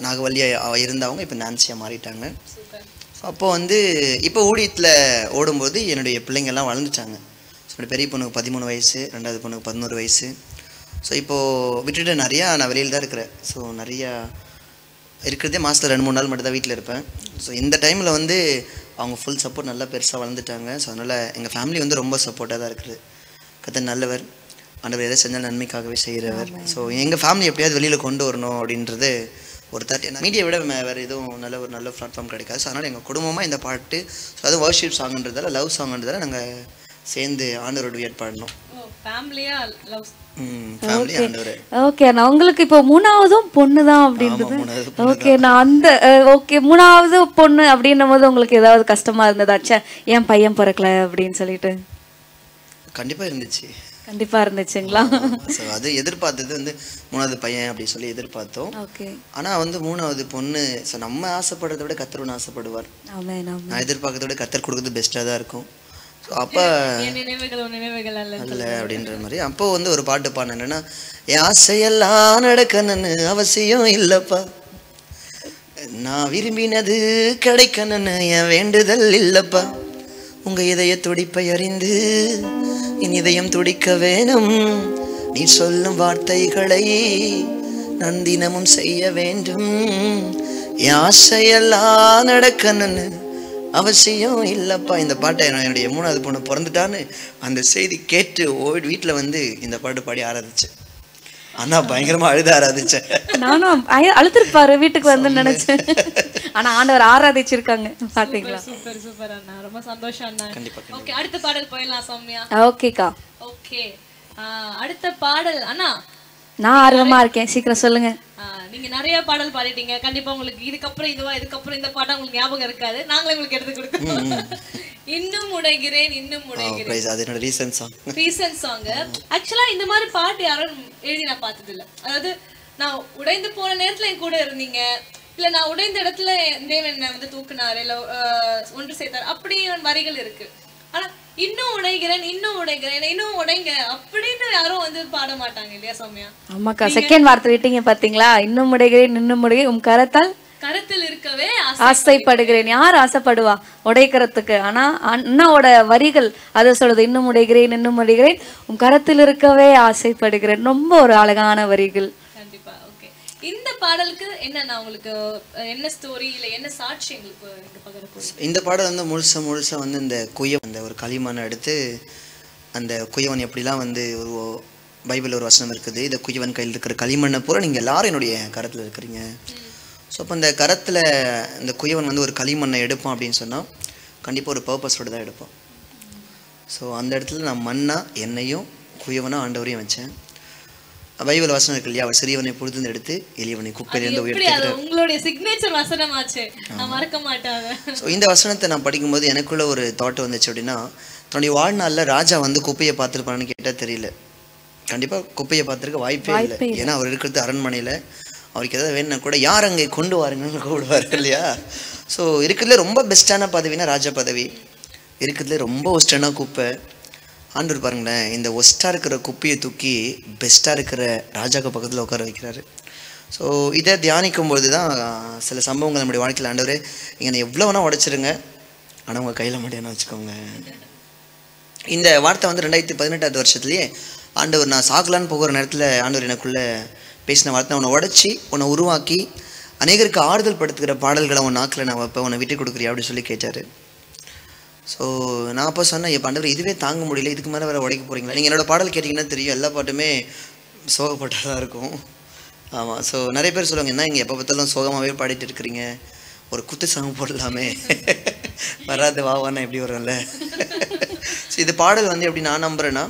நாகவல்லியாக இருந்தவங்க இப்போ நான்சியாக மாறிட்டாங்க. அப்போது வந்து இப்போ ஊழியத்தில் ஓடும்போது என்னுடைய பிள்ளைங்கள்லாம் வளர்ந்துட்டாங்க. ஸோ என்னோடய பெரிய பொண்ணுக்கு 13 வயசு, ரெண்டாவது பொண்ணுக்கு 11 வயசு. ஸோ இப்போது விட்டுட்டு நிறையா நான் வெளியில் தான் இருக்கிறேன். ஸோ நிறையா இருக்கிறதே மாதத்தில் 2-3 நாள் மட்டும் தான் வீட்டில் இருப்பேன். ஸோ இந்த டைமில் வந்து அவங்க ஃபுல் சப்போர்ட் நல்லா பெருசாக வளர்ந்துட்டாங்க. ஸோ அதனால் எங்கள் ஃபேமிலி வந்து ரொம்ப சப்போர்ட்டாக தான் இருக்குது. கர்த்தர் நல்லவர், ஆண்டவர் எதை செஞ்சாலும் நன்மைக்காகவே செய்கிறவர். ஸோ எங்கள் ஃபேமிலி எப்படியாவது வெளியில் கொண்டு வரணும் அப்படின்றது ஒரு மீடியா விட வேறு எதுவும் நல்ல பிளாட்ஃபார்ம் கிடைக்காது. ஸோ அதனால் எங்கள் குடும்பமாக இந்த பாட்டு, ஸோ அதுவும் வர்ஷிப் சாங்ன்றதால, லவ் சாங்ன்றதால நாங்கள் சேர்ந்து ஆண்டவரோட வியட் பாடணும். ஓகே, நான் உங்களுக்கு இப்போ 3ஆவதும் பொண்ணு தான் அப்படின்றது. ஓகே, நான் அந்த ஓகே 3ஆவது பொண்ணு அப்படின்னும் போது உங்களுக்கு ஏதாவது கஷ்டமா இருந்ததாச்சா, என் பையன் பிறக்கல அப்படின்னு சொல்லிட்டு? கண்டிப்பாக இருந்துச்சு. கண்டிப்பா இருந்துச்சுங்களா? அது எதிர்பார்த்தது வந்து 3வது பையன் அப்படி சொல்லி எதிர்பார்த்தோம். ஆனால் வந்து 3வது பொண்ணு. ஸோ நம்ம ஆசைப்படுறத விட கர்த்தர் ஒன்று ஆசைப்படுவார். நான் எதிர்பார்க்கறத விட கர்த்தர் கொடுக்குறது பெஸ்ட்டாக தான் இருக்கும். ஸோ அப்போ அல்ல அப்படின்ற மாதிரி அப்போ வந்து ஒரு பாட்டு பாடினேன். என்னன்னா, என் ஆசையெல்லாம் நடக்கணுன்னு அவசியம் இல்லைப்பா, நான் விரும்பினது கிடைக்கணுன்னு என் வேண்டுதல் இல்லைப்பா, உங்கள் இதய துடிப்பை அறிந்து என் இதயம் துடிக்க வேணும், நீ சொல்லும் வார்த்தைகளை நான் தினமும் செய்ய வேண்டும், என் ஆசையெல்லாம் நடக்கணுன்னு அவசியம் இல்லைப்பா. இந்த பாட்டை என்னுடைய 3வது பொண்ணு பிறந்துட்டான்னு அந்த செய்தி கேட்டு வீட்டில் வந்து இந்த பாட்டு பாடி ஆராதிச்சேன். ஆனா பயங்கரமா அழுத ஆராதிச்சேன். நானும் அழுத்திருப்பாரு வீட்டுக்கு வந்து நினைச்சேன். ஆனா ஆண்டவர் ஆராதிச்சிருக்காங்க பாத்தீங்களா? சூப்பர் சூப்பர் அண்ணா, ரொம்ப சந்தோஷம் அண்ணா. ஓகே, அடுத்த பாடல் போயிடலாம் சௌமியா. ஓகேக்கா. ஓகே, அடுத்த பாடல் அண்ணா நான் ஆர்வமா இருக்கேன், சீக்கிரம் சொல்லுங்க. நீங்க நிறைய பாடல் பாடிட்டீங்க, கண்டிப்பா உங்களுக்கு இதுக்கப்புறம் இதுக்கப்புறம் இந்த பாடம் உங்களுக்கு ஞாபகம் இருக்காது, நாங்களே உங்களுக்கு எடுத்து கொடுக்கணும். இன்னும் உடைகிறேன் இன்னும் உடைகிறேன், அது என்னோட ரீசன்ட் சாங். ஆக்சுவலா இந்த மாதிரி பாட்டு யாரும் எழுதி நான் பார்த்தது இல்ல. அதாவது நான் உடைந்து போன நேரத்துல என் கூட இருந்தீங்க, இல்ல நான் உடைந்த இடத்துல தேவன் என்ன வந்து தூக்குனாரு, இல்ல ஒன்று சேர்த்தாரு, அப்படி வரிகள் இருக்கு. ஆனா இன்னும் உடைகிறேன் இன்னும் உடைங்க அப்படின்னு யாரும் வந்து பாட மாட்டாங்க இல்லையா சௌமியா? ஆமாக்கா, செகண்ட் வார்த்தை விட்டீங்க பாத்தீங்களா? இன்னும் உடைகிறேன் இன்னும் உடைகிறேன், உம் கரத்தில் இருக்கவே ஆசைப்படுகிறேன். யார் ஆசைப்படுவா உடைக்கிறதுக்கு? ஆனா அண்ணாவோட வரிகள் அதை சொல்லுது, இன்னும் உடைகிறேன் இன்னும் உடைகிறேன், உன் கரத்தில் இருக்கவே ஆசைப்படுகிறேன். ரொம்ப ஒரு அழகான வரிகள். கண்டிப்பா. ஓகே, இந்த பாடலுக்கு என்னன்னா உங்களுக்கு என்ன ஸ்டோரி இல்ல என்ன சாட்சி உங்களுக்கு பகிர? இந்த பாடல் வந்து முழுசா வந்து இந்த அந்த ஒரு களிமண்ணை எடுத்து, அந்த குயவன் எப்படிலாம் வந்து ஒரு பைபிள் ஒரு வசனம் இருக்குது, இந்த குயவன் கையில் இருக்கிற களிமண்ணை பூரா நீங்கள் எல்லாரும் என்னுடைய கரத்தில் இருக்கிறீங்க. ஸோ அப்போ இந்த கரத்தில் இந்த குயவன் வந்து ஒரு களிமண்ணை எடுப்பான் அப்படின்னு சொன்னால் கண்டிப்பாக ஒரு பர்பஸோடு தான் எடுப்பான். ஸோ அந்த இடத்துல நான் மண்ணா என்னையும் குயவனா ஆண்டவரையும் வச்சேன். பைபிள் வசனம் இருக்கு இல்லையா, அவர் சிறியவனை பொழுது எடுத்து எளியவனை குப்பையிலிருந்து உயர்த்துகிறார். உங்களுடைய சிக்னேச்சர் வசனமாச்சு, நான் மறக்க மாட்டாங்க. ஸோ இந்த வசனத்தை நான் படிக்கும்போது எனக்குள்ள ஒரு தாட் வந்துச்சு. அப்படின்னா, தன்னுடைய வாழ்நாளில் ராஜா வந்து குப்பையை பார்த்துருப்பான்னு கேட்டால் தெரியல. கண்டிப்பாக குப்பையை பார்த்துருக்க வாய்ப்பே இல்லை. ஏன்னா அவர் இருக்கிறது அரண்மனையில். அவருக்கு எதாவது வேணும்னா கூட யார் அங்கே கொண்டு வாருங்கன்னு கூப்பிடுவார் இல்லையா. ஸோ இருக்கிறதுல ரொம்ப பெஸ்ட்டான பதவினா ராஜா பதவி, இருக்கிறதுல ரொம்ப ஒஸ்டான குப்பை. ஆண்டவர் பாருங்களேன், இந்த ஒஸ்ட்டாக இருக்கிற குப்பையை தூக்கி பெஸ்ட்டாக இருக்கிற ராஜாக்கு பக்கத்தில் உட்கார வைக்கிறாரு. ஸோ இதை தியானிக்கும்பொழுது தான் சில சம்பவங்கள் நம்முடைய வாழ்க்கையில், ஆண்டவரே என்னை எவ்வளோ வேணால் உடைச்சிருங்க, ஆனால் உங்கள் கையில் மாட்டேன்னு வச்சுக்கோங்க. இந்த வார்த்தை வந்து 2018 வருஷத்துலேயே ஆண்டவர் நான் சாகலான்னு போகிற நேரத்தில் ஆண்டவர் எனக்குள்ளே பேசின வார்த்தை, உன்னை உடச்சி உன்னை உருவாக்கி அநேகருக்கு ஆறுதல் படுத்துக்கிற பாடல்களை உன் நாக்கில் நான் வைப்பேன், உன்னை விட்டு கொடுக்குறியா அப்படின்னு சொல்லி கேட்டார். ஸோ நான் அப்போ சொன்னேன், இப்போ ஆண்டவர் இதுவே தாங்க முடியல, இதுக்கு மேலே வேறு உடைக்க போகிறீங்களா? நீங்கள் என்னோடய பாடல் கேட்டிங்கன்னா தெரியும், எல்லா பாட்டுமே சோகப்பட்டதாக இருக்கும். ஆமாம். ஸோ நிறைய பேர் சொல்லுவாங்க, என்ன இங்கே எப்போ பார்த்தாலும் சோகமாகவே பாடிட்டு இருக்கிறீங்க, ஒரு குத்து சாங் போடலாமே, வராது வாவானா எப்படி வரும்ல. ஸோ இது பாடல் வந்து எப்படி நான் நம்புகிறேன்னா,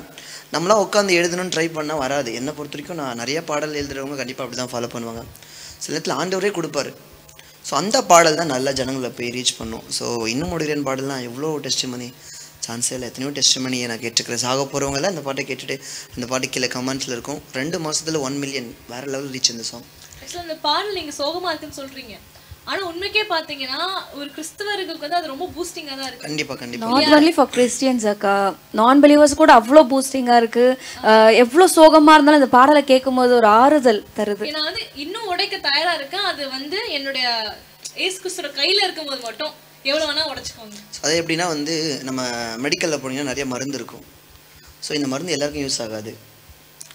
நம்மளாம் உட்காந்து எழுதணும்னு ட்ரை பண்ணால் வராது. என்னை பொறுத்த வரைக்கும் நான் நிறையா பாடல் எழுதுகிறவங்க கண்டிப்பாக அப்படி தான் ஃபாலோ பண்ணுவாங்க. சில நேரத்தில் ஆண்டவரே கொடுப்பாரு. ஸோ அந்த பாடல் தான் நல்ல ஜனங்களை போய் ரீச் பண்ணும். ஸோ இன்னும் முடிகிறேன் பாடலாம் எவ்வளோ டெஸ்டிமனி சான்ஸே இல்லை. எத்தனையோ டெஸ்டிமனியை நான் கேட்டுருக்கிறேன். சாக போகிறவங்களாம் அந்த பாட்டை கேட்டுட்டு அந்த பாட்டு கீழே கமெண்ட்ஸில் இருக்கும். 2 மாதத்தில் 1 மில்லியன் வேறு லெவல் ரீச் இந்த சாங். ஆக்சுவலாக அந்த பாடல் நீங்கள் சோகமாக இருக்குன்னு சொல்கிறீங்க, ஆனால் உண்மைக்கே பார்த்தீங்கன்னா ஒரு கிறிஸ்தவர்களுக்கு வந்து அது ரொம்ப பூஸ்டிங்காக தான் இருக்குது. கண்டிப்பாக நாட் ஒன்லி ஃபார் கிறிஸ்டியன்ஸ் அக்கா, நான் பிலீவர்ஸ் கூட அவ்வளோ பூஸ்டிங்காக இருக்குது. எவ்வளோ சோகமாக இருந்தாலும் இந்த பாடலை கேட்கும்போது ஒரு ஆறுதல் தருது. நான் வந்து இன்னும் உடைக்க தயாராக இருக்கேன். அது வந்து என்னுடைய ஏசு கிறிஸ்துவோட கையில் இருக்கும்போது மட்டும் எவ்வளோ வேணால் உடைச்சிக்கோங்க. அது எப்படின்னா வந்து நம்ம மெடிக்கலில் போனீங்கன்னா நிறைய மருந்து இருக்கும். ஸோ இந்த மருந்து எல்லாருக்கும் யூஸ் ஆகாது.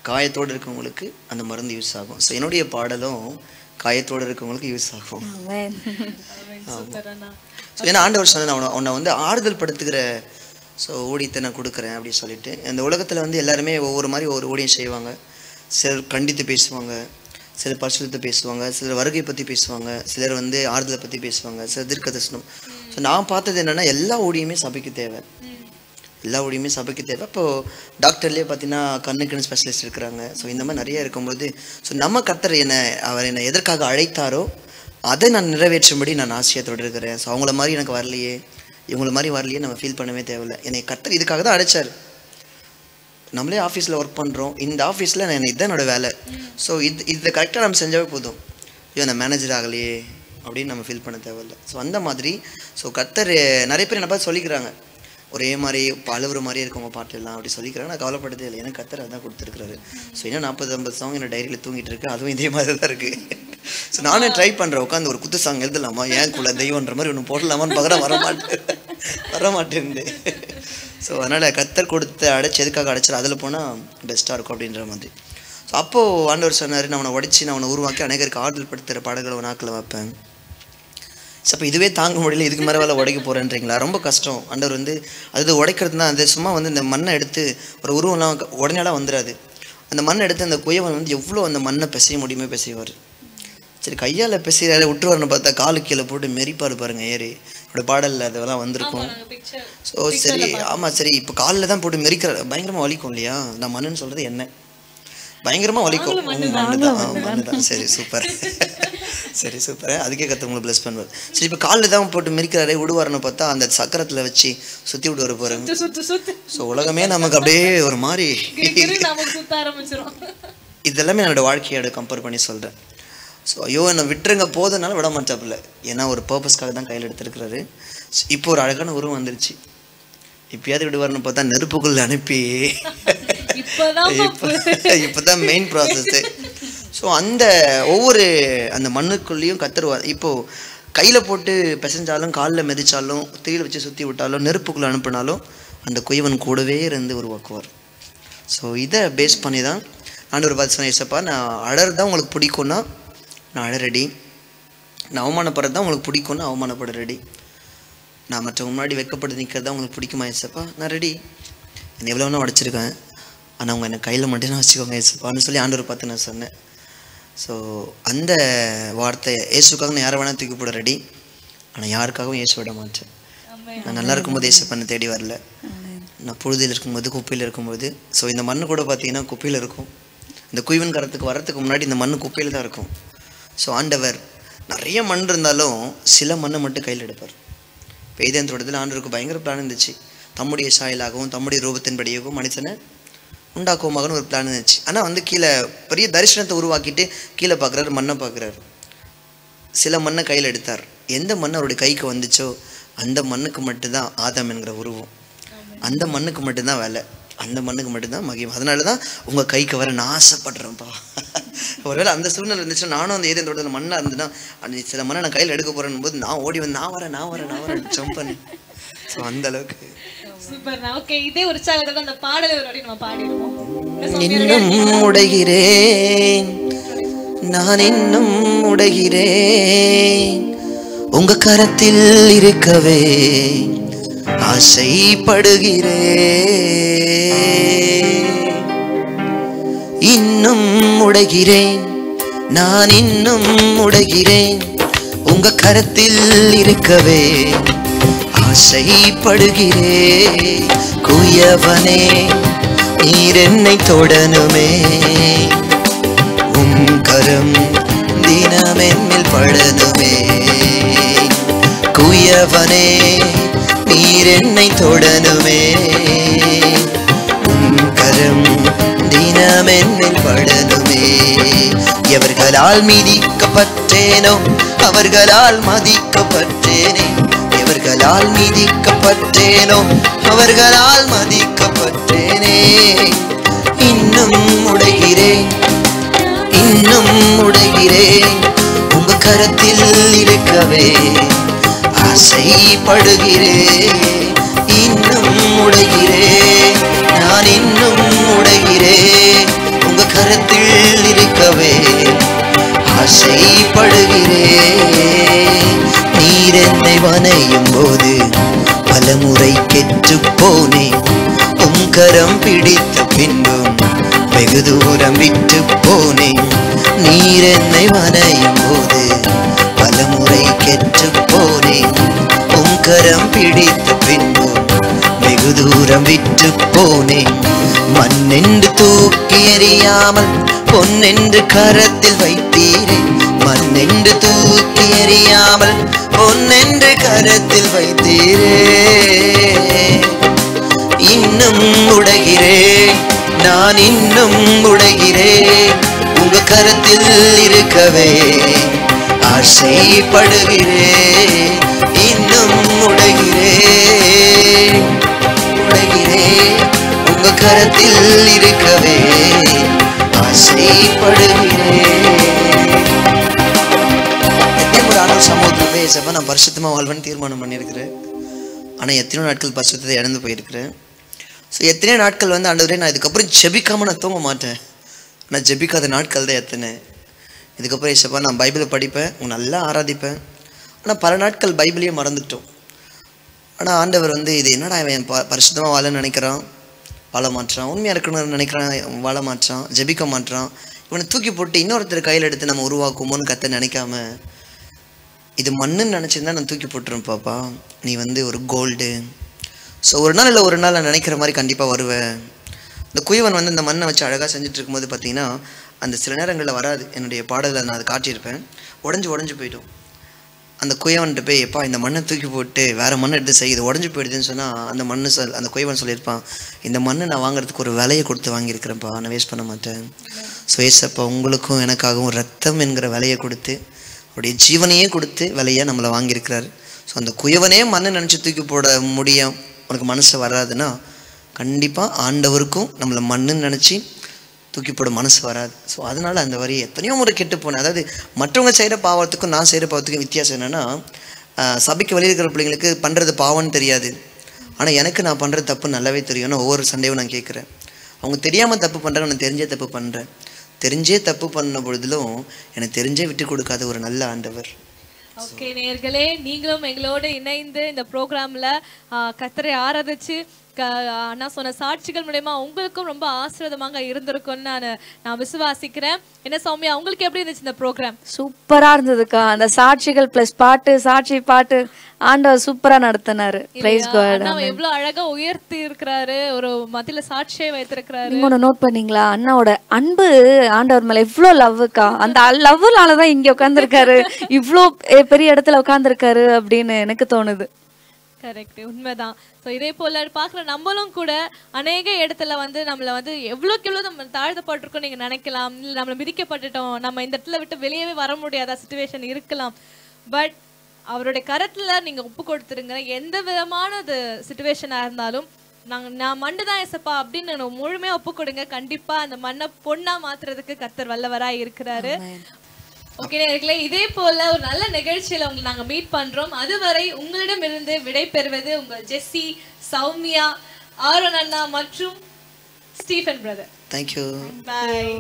காயத்தோடு இருக்கவங்களுக்கு அந்த மருந்து யூஸ் ஆகும். ஸோ என்னுடைய பாடலும் காயத்தோடு இருக்கவங்களுக்கு யூஸ் ஆகும். ஸோ ஏன்னா ஆண்டவர் சொன்ன உன்னை வந்து ஆறுதல் படுத்துகிற ஊழியத்தை நான் கொடுக்குறேன் அப்படின்னு சொல்லிட்டு. இந்த உலகத்தில் வந்து எல்லாருமே ஒவ்வொரு மாதிரி ஒரு ஊழியம் செய்வாங்க. சிலர் கண்டித்து பேசுவாங்க, சிலர் பரிசுத்தத்தை பேசுவாங்க, சிலர் வருகை பற்றி பேசுவாங்க, சிலர் வந்து ஆறுதலை பற்றி பேசுவாங்க, சிலர் தீர்க்க தரிசனம். ஸோ நான் பார்த்தது என்னென்னா எல்லா ஊழியுமே சபைக்கு தேவை. எல்லா ஊழியுமே சபைக்கு தேவை. இப்போது டாக்டர்லேயே பார்த்தீங்கன்னா கண்ணுக்குன்னு ஸ்பெஷலிஸ்ட் இருக்கிறாங்க. ஸோ இந்த மாதிரி நிறைய இருக்கும்போது நம்ம கர்த்தர் அவர் என்னை எதற்காக அழைத்தாரோ அதை நான் நிறைவேற்றும்படி நான் ஆசையத்தோடு இருக்கிறேன். ஸோ அவங்கள மாதிரி எனக்கு வரலையே, இவங்கள மாதிரி வரலையே நம்ம ஃபீல் பண்ணவே தேவையில்லை. என்னை கர்த்தர் இதுக்காக தான் அழைச்சார். நம்மளே ஆஃபீஸில் ஒர்க் பண்ணுறோம். இந்த ஆஃபீஸில் இதுதான் என்னோடய வேலை. ஸோ இதை கரெக்டாக நம்ம செஞ்சாவே போதும். ஐயோ அந்த மேனேஜர் ஆகலையே அப்படின்னு நம்ம ஃபீல் பண்ண தேவையில்லை. ஸோ அந்த மாதிரி கர்த்தர் நிறைய பேர் என்ன பார்த்து சொல்லிக்கிறாங்க, ஒரே மாதிரி அழுவுற மாதிரியே இருக்கவங்க பாட்டெல்லாம் அப்படி சொல்லிக்கிறாங்க. நான் கவலைப்பட்டதே இல்லை, ஏன்னா கர்த்தர் அதான் கொடுத்துருக்காரு. ஸோ இன்னும் 40-50 சாங் என்னோட டைரியில் தூங்கிட்டு இருக்கு. அதுவும் இதே மாதிரி தான் இருக்குது. ஸோ நானே ட்ரை பண்ணுறேன், உட்காந்து ஒரு குத்து சாங் எழுதலாமா, ஏன் கூட தெய்வன்ற மாதிரி ஒன்று போடலாமான்னு பார்க்குறேன். வரமாட்டேன். ஸோ அதனால் கர்த்தர் கொடுத்து அடைச்சி எதுக்காக அடைச்சார், அதில் போனால் பெஸ்ட்டாக இருக்கும் அப்படின்ற மாதிரி. ஸோ அப்போது ஆண்டவர் சொன்னார், நான் அவனை உடைச்சி நான் அவனை உருவாக்கி அநேகருக்கு ஆறுதல் படுத்துகிற பாடல்களை நாக்கில் வைப்பேன். ஸோ அப்போ இதுவே தாங்க முடியல, இதுக்கு மேலே வேலை உடைக்க போகிறேன்றீங்களா? ரொம்ப கஷ்டம். ஆண்டவர் வந்து அது உடைக்கிறது தான். அது சும்மா வந்து இந்த மண்ணை எடுத்து ஒரு உருவம்லாம் உடனேலாம் வந்துடாது. அந்த மண்ணை எடுத்து அந்த குயவன் வந்து எவ்வளோ அந்த மண்ணை பிசைய முடியுமே பிசைவார். சரி கையால் பிசையால் விட்டுருவார்னு பார்த்தா காலு கீழே போட்டு மெரிப்பார் பாருங்க ஏறி. என்னோட பாடலில் அதெல்லாம் வந்திருக்கும். ஸோ சரி ஆமாம் சரி இப்போ காலில் தான் போட்டு மெரிக்கிற பயங்கரமாக வலிக்கும் இல்லையா? நான் மண்ணுன்னு சொல்கிறது என்ன பயங்கரமாக வலிக்கும். மண்ணு தான். சரி சூப்பர் சரி சூப்பர். அதுக்கே கற்றுவங்களை ப்ளஸ் பண்ணுவார். சரி இப்போ காலில் தான் போட்டு மிரிக்கிறாரே விடுவார்னு பார்த்தா அந்த சக்கரத்தில் வச்சு சுற்றி விடுவார் பாருங்க. ஸோ உலகமே நமக்கு அப்படியே ஒரு மாதிரி இதெல்லாமே என்னோட வாழ்க்கையோட கம்பேர் பண்ணி சொல்கிறேன். ஸோ ஐயோ என்னை விட்டுருங்க போதுனால விட மாட்டாப்புல, ஏன்னா ஒரு பர்பஸ்க்காக தான் கையில் எடுத்துருக்கிறாரு. இப்போ ஒரு அழகான உருவம் வந்துருச்சு. இப்பயாவது விடுவார்னு பார்த்தா நெருப்புக்குள்ள அனுப்பி இப்போதான் மெயின் ப்ராசஸ்ஸு. ஸோ அந்த ஒவ்வொரு அந்த மண்ணுக்குள்ளேயும் கத்தருவார். இப்போது கையில் போட்டு பிசைஞ்சாலும் காலில் மிதிச்சாலும் தீயில் வச்சு சுற்றி விட்டாலும் நெருப்புக்குள்ளே அனுப்பினாலும் அந்த குயவன் கூடவே இருந்து உருவாக்குவார். ஸோ இதை பேஸ் பண்ணி தான் ஆண்டவர் பார்த்து சொன்ன, ஏசப்பா நான் அழறது தான் உங்களுக்கு பிடிக்கும்னா நான் அழ ரெடி, நான் அவமானப்படுறது தான் உங்களுக்கு பிடிக்கும்னா அவமானப்பட ரெடி, நான் மற்றவங்க முன்னாடி வெட்கப்பட்டு நிற்கிறது தான் உங்களுக்கு பிடிக்குமா ஏசப்பா, நான் ரெடி. என்னை எவ்வளோ வேணா உடச்சிருக்கேன், ஆனால் அவங்க என்னை கையில் மட்டும் நான் வச்சுக்கோங்க ஏசப்பான்னு சொல்லி ஆண்டவர் பார்த்து நான் சொன்னேன். ஸோ அந்த வார்த்தை ஏசுக்காக நான் யாரை வேணால் தூக்கி போட ரெடி, ஆனால் யாருக்காகவும் ஏசு விட மாட்டேன். நான் நல்லா இருக்கும்போது ஏசு பண்ண தேடி வரல, நான் பொழுதில் இருக்கும்போது குப்பையில் இருக்கும்போது. ஸோ இந்த மண்ணு கூட பார்த்தீங்கன்னா குப்பையில் இருக்கும். இந்த குயவன் கரத்துக்கு வரத்துக்கு முன்னாடி இந்த மண் குப்பையில் தான் இருக்கும். ஸோ ஆண்டவர் நிறைய மண் இருந்தாலும் சில மண்ணை மட்டும் கையில் எடுப்பார். இப்போ ஏதேன் தோட்டத்தில் ஆண்டவருக்கு பயங்கர பிளான் இருந்துச்சு. தம்முடைய சாயலாகவும் தம்முடைய ரூபத்தின்படியாகவும் மனுஷனை உண்டாக்குவோமாகனு ஒரு பிளான் இருந்துச்சு. ஆனால் வந்து கீழே பெரிய தரிசனத்தை உருவாக்கிட்டு கீழே பார்க்குறாரு, மண்ணை பார்க்குறாரு. சில மண்ணை கையில் எடுத்தார். எந்த மண் அவருடைய கைக்கு வந்துச்சோ அந்த மண்ணுக்கு மட்டும்தான் ஆதாம் என்கிற உருவம், அந்த மண்ணுக்கு மட்டும்தான் வேலை, அந்த மண்ணுக்கு மட்டும்தான் மகிமை. அதனால தான் உங்கள் கைக்கு வர நான் ஆசைப்படுறேன்ப்பா. ஒருவேளை அந்த சூழ்நிலை இருந்துச்சுன்னா நானும் அந்த ஏரியா தோட்டத்தில் மண்ணாக இருந்துன்னா அந்த சில மண்ணை நான் கையில் எடுக்க போகிறேன் போது நான் ஓடி வந்து நான் வரேன் ஜம்ப் பண்ணி. ஸோ அந்த அளவுக்கு இன்னும் உடைகிறேன், நான் இன்னும் உடைகிறேன், உங்க கரத்தில் இருக்கவே ஆசைப்படுகிறேன். இன்னும் உடைகிறேன், நான் இன்னும் உடைகிறேன், உங்க கரத்தில் இருக்கவே ஆசைப்படுகிறேன். குயவனே நீர் என்னை தொடனுமே, உம் கரம் தினமென்மேல் படனுமே. குயவனே நீர் என்னை தொடனுமே. கரம் தினம் என்னில் படனுமே. எவர்களால் மிதிக்கப்பட்டேனோ அவர்களால் மதிக்கப்பட்டேனே. எவர்களால் மிதிக்கப்பட்டேனோ அவர்களால் மதிக்கப்பட்டேனே. இன்னும் உடைகிறேன், இன்னும் உடைகிறேன். உங்க கரத்தில் இருக்கவே ஆசைப்படுகிறேன். இன்னும் உடைகிறேன், நான் இன்னும் உடைகிறேன். உங்க கரத்தில் இருக்கவே ஆசைப்படுகிறேன். நீர் என்னை வனையும் போது பலமுறை கெட்டு போனேன். உம் கரம் பிடித்த பின்பும் வெகு தூரம் விட்டு போனேன். நீர் என்னை வனையும் போது பலமுறை கெட்டு போனேன். உம் கரம் பிடித்த பின்பும் வெகு தூரம் விட்டு போனேன். மண்ணென்று தூக்கி எறியாமல் பொன்னென்று கரத்தில் வைத்தீரே. மண்ணென்று தூக்கி எறியாமல் பொன்னென்று கரத்தில் வைத்தீரே. இன்னும் உடைகிறேன், நான் இன்னும் உடைகிறேன். உங்க கரத்தில் இருக்கவே ஆசைப்படுகிறேன். இன்னும் உடைகிறேன், உடைகிறேன். உங்க கரத்தில் இருக்கவே ஆசைப்படுகிறேன். எத்தனை ஒரு ஆண்டு சமூகத்தில் பேசப்ப நான் பரிசுத்தமா வாழ்வேன்னு தீர்மானம் பண்ணியிருக்கிறேன். ஆனால் எத்தனையோ நாட்கள் பரிசுத்தத்தை இழந்து போயிருக்கிறேன். ஸோ எத்தனையோ நாட்கள் வந்து ஆண்டவரே நான் இதுக்கப்புறம் ஜெபிக்காமல் நான் தூங்க மாட்டேன். நான் ஜெபிக்காத நாட்கள் தான் எத்தனை. இதுக்கப்புறம் ஏசப்பா நான் பைபிளை படிப்பேன், உன் நல்லா ஆராதிப்பேன். ஆனால் பல நாட்கள் பைபிளையே மறந்துட்டோம். ஆனால் ஆண்டவர் வந்து இது என்னடா இவன் பரிசுத்தமாக வாழன்னு நினைக்கிறான், வாழ மாட்டான். உண்மையாக இருக்கணும்னு நினைக்கிறான், வாழ மாட்டான், ஜெபிக்க மாட்டான். இவனை தூக்கி போட்டு இன்னொருத்தர் கையில் எடுத்து நம்ம உருவாக்குமோன்னு கத்த நினைக்காம, இது மண்ணுன்னு நினச்சிருந்தா நான் தூக்கி போட்டுருவேன் பாப்பா, நீ வந்து ஒரு கோல்டு. ஸோ ஒரு நாள் இல்லை ஒரு நாள் நான் நினைக்கிற மாதிரி கண்டிப்பாக வருவேன். இந்த குயவன் வந்து இந்த மண்ணை வச்சு அழகாக செஞ்சுட்டு இருக்கும்போது பார்த்தீங்கன்னா அந்த சில நேரங்களில் வராது. என்னுடைய பாடலில் நான் அதை காட்டியிருப்பேன். உடஞ்சி போய்டும். அந்த குயவன்கிட்ட போய் எப்பா இந்த மண்ணை தூக்கி போட்டு வேறு மண்ணை எடுத்து செய், இது உடஞ்சி போயிடுதுன்னு சொன்னால் அந்த அந்த குயவன் சொல்லியிருப்பான், இந்த மண்ணை நான் வாங்குறதுக்கு ஒரு விலையை கொடுத்து வாங்கியிருக்கிறேன்ப்பா, நான் வேஸ்ட் பண்ண மாட்டேன். ஸோ ஏசப்பா உங்களுக்கும் எனக்காகவும் ரத்தம் என்கிற விலையை கொடுத்து அவருடைய ஜீவனையே கொடுத்து விலையை நம்மளை வாங்கியிருக்கிறாரு. ஸோ அந்த குயவனே மண்ணை நினச்சி தூக்கி போட முடியும் உனக்கு மனசு வராதுன்னா கண்டிப்பாக ஆண்டவருக்கும் நம்மளை மண்ணுன்னு நினச்சி தூக்கி போட மனசு வராது. ஸோ அதனால் அந்த வரி எத்தனையோ முறை கெட்டு போனேன். அதாவது மற்றவங்க செய்கிற பாவத்துக்கும் நான் செய்கிற பாவத்துக்கும் வித்தியாசம் என்னென்னா, சபைக்கு வெளியே இருக்கிற பிள்ளைங்களுக்கு பண்ணுறது பாவம்னு தெரியாது. ஆனால் எனக்கு நான் பண்ணுறது தப்பு நல்லாவே தெரியும். ஒவ்வொரு சண்டையும் நான் கேட்குறேன். அவங்க தெரியாமல் தப்பு பண்ணுறாங்க, நான் தெரிஞ்சே தப்பு பண்ணுறேன். தெரிஞ்சே தப்பு பண்ண பொழுதிலும் எனக்கு தெரிஞ்சே விட்டு கொடுக்காத ஒரு நல்ல ஆண்டவர். ஓகே நேயர்களே, நீங்களும் எங்களோடு இணைந்து இந்த ப்ரோக்ராமில் கர்த்தரை ஆராதிச்சு அண்ணா சொன்ன சாட்சிகள் மூலமா உங்களுக்கும் ரொம்ப ஆசீர்வாதமாக இருந்திருக்கும்னு நான் விசுவாசிக்கிறேன். என்ன சௌமியா, உங்களுக்கு எப்படி இருந்துச்சு இந்த ப்ரோக்ராம்? சூப்பரா இருந்ததுக்கா. அந்த சாட்சிகள் பிளஸ் பாட்டு, சாட்சி பாட்டு ஆண்டவர் சூப்பரா நடத்தினாரு. Price God. எவ்வளவு அழகா உயர்த்தி இருக்கிறாரு, ஒரு மத்தியில சாட்சியை வைத்திருக்கிறாரு. நீங்க ஒண்ணு நோட் பண்ணீங்களா? அண்ணாவோட அன்பு ஆண்டவர் மேல எவ்வளவு லவ்வுக்கா. அந்த லவ்னாலதான் இங்க உட்கார்ந்துருக்காரு, இவ்வளோ பெரிய இடத்துல உட்கார்ந்துருக்காரு அப்படின்னு எனக்கு தோணுது. கரெக்ட், உண்மைதான். ஸோ இதே போல பார்க்குற நம்மளும் கூட அநேக இடத்துல வந்து நம்மளை வந்து எவ்வளோக்கு எவ்வளோ நம்ம தாழ்த்தப்பட்டிருக்கோம் நீங்கள் நினைக்கலாம், இல்லை நம்மளை மிதிக்கப்பட்டுட்டோம், நம்ம இந்த இடத்துல விட்டு வெளியவே வர முடியாத சுச்சுவேஷன் இருக்கலாம். பட் அவருடைய கரத்தில் நீங்கள் ஒப்பு கொடுத்துருங்க. எந்த விதமான சுச்சுவேஷனாக இருந்தாலும் நான் மண்ணு தான் ஏசப்பா அப்படின்னு முழுமையாக ஒப்பு கொடுங்க. கண்டிப்பாக அந்த மண்ணை பொண்ணா மாத்துறதுக்கு கர்த்தர் வல்லவராக இருக்கிறாரு. ஓகே நேயர்களே, இதே போல ஒரு நல்ல நிகழ்ச்சியில உங்களை நாங்க மீட் பண்றோம். அதுவரை உங்களிடமிருந்து விடை பெறுவது உங்கள் ஜெஸ்ஸி, சௌமியா, ஆரோன் அண்ணா மற்றும் Stephen brother. Thank you. Bye.